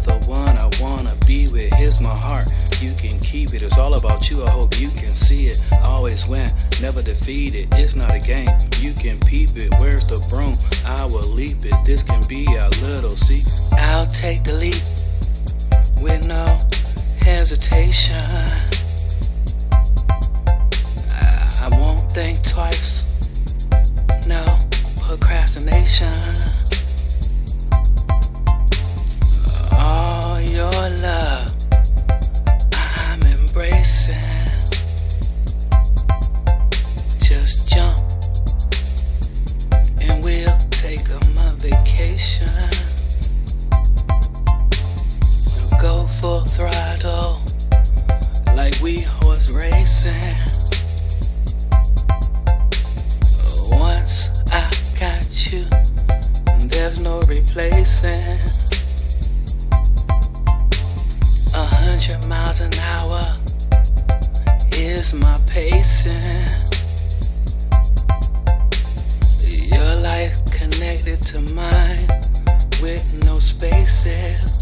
the one I wanna be with. Here's my heart, you can keep it. It's all about you, I hope you can see it. Always win, never defeated. It's not a game, you can peep it. Where's the broom? I will leap it. This can be our little secret. I'll take the leap with no hesitation. I won't think twice, no procrastination. All your love I'm embracing. Just jump and we'll take a vacation. Go full throttle like we horse racing. Once I got you, there's no replacing. 100 miles an hour is my pacing. Your life connected to mine with no spaces.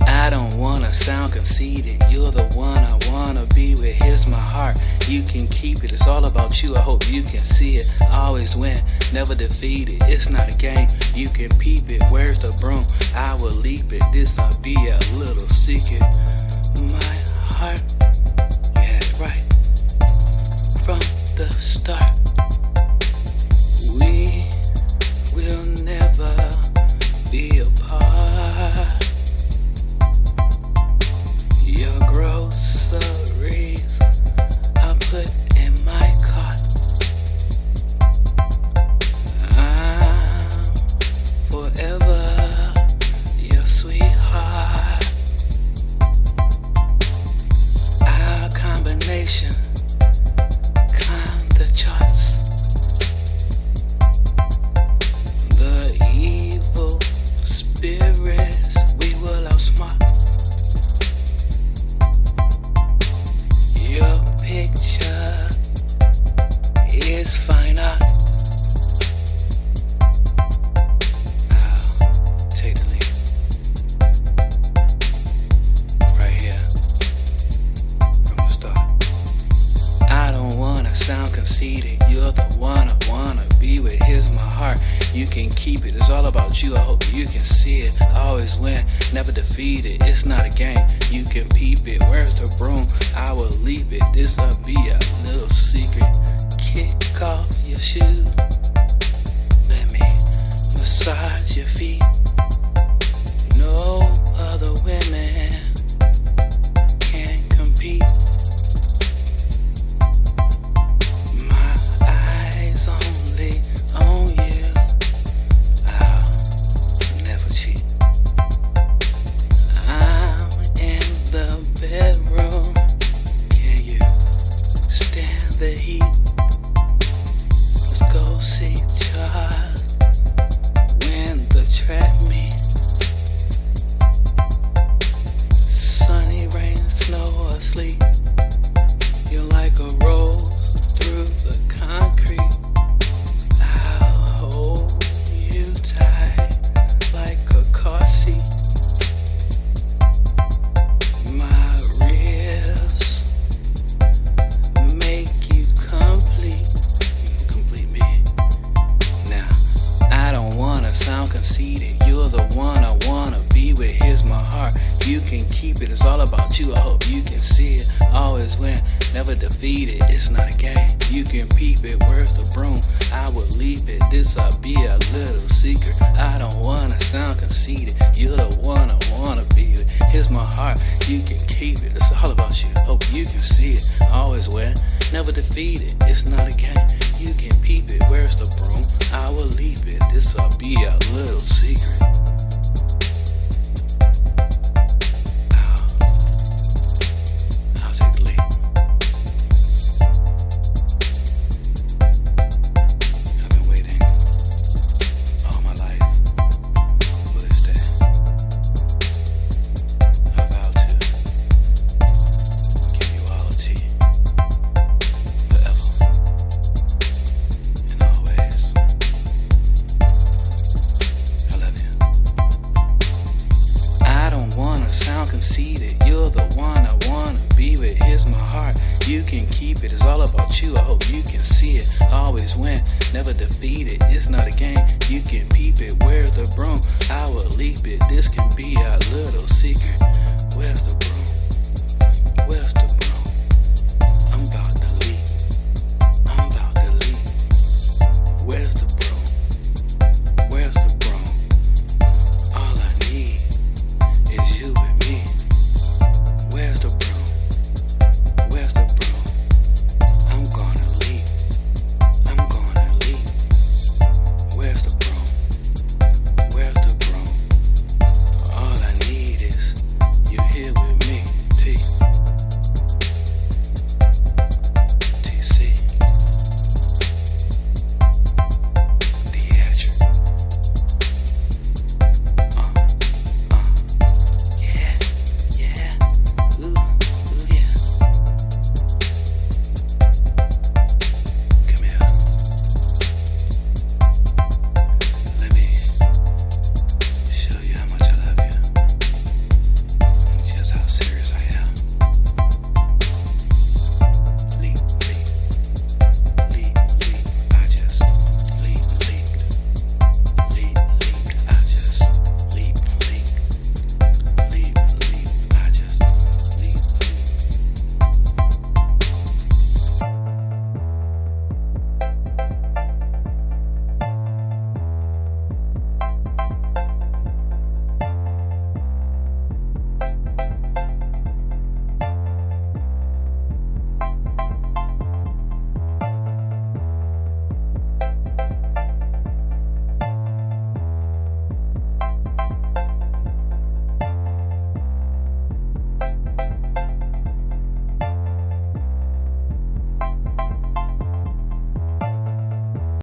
I don't wanna sound conceited. You're the one I wanna be with. Here's my heart, you can keep it. It's all about you, I hope you can see it. Always win, never defeated. It's not a game, you can peep it. Where's the broom? I will leap it. This will be a little secret. My heart, you had it right from the start. We will never be apart. Your groceries I put in my cart. I'm forever your sweetheart. Our combination climb the charts. The evil spirits we will outsmart. Your picture is fine art. I'll take the lead. Right here, from the start. I don't wanna sound conceited. You're the one I wanna be with. Here's my heart, you can keep it. It's all about you, I hope you can see it. Always win, never defeated. It's not a game, you can peep it. Where's the broom? I will leap it. This'll be a little secret. Kick off your shoes. Let me massage your feet. No other women can compete. My eyes only on you. I'll never cheat. I'm in the bedroom. Can you stand the heat? Let's go see Charles when the track meet. Sunny, rain, snow, or sleep. You're like a rose through the concrete. I'll hold you tight like a car seat. My wrist make you complete. You can complete me. Now, I don't wanna sound conceited. You're the one I wanna be with. Here's my heart, you can keep it. It's all about you, I hope you can see it. Always win, never defeated. It's not a game, you can peep it. Where's the broom? I will leap it. This'll be a little secret. I don't wanna sound conceited. You're the one I wanna be with. Here's my heart, you can keep it. It's all about you, hope you can see it. Always win, never defeated. It's not a game, you can peep it. Where's the broom? I will leap it. This'll be a little secret. I'll take the lead. I've been waiting all my life for this day. I vow to give you all of tea forever and always. I love you can keep it. It's all about you. I hope you can see it. I always win, never defeat.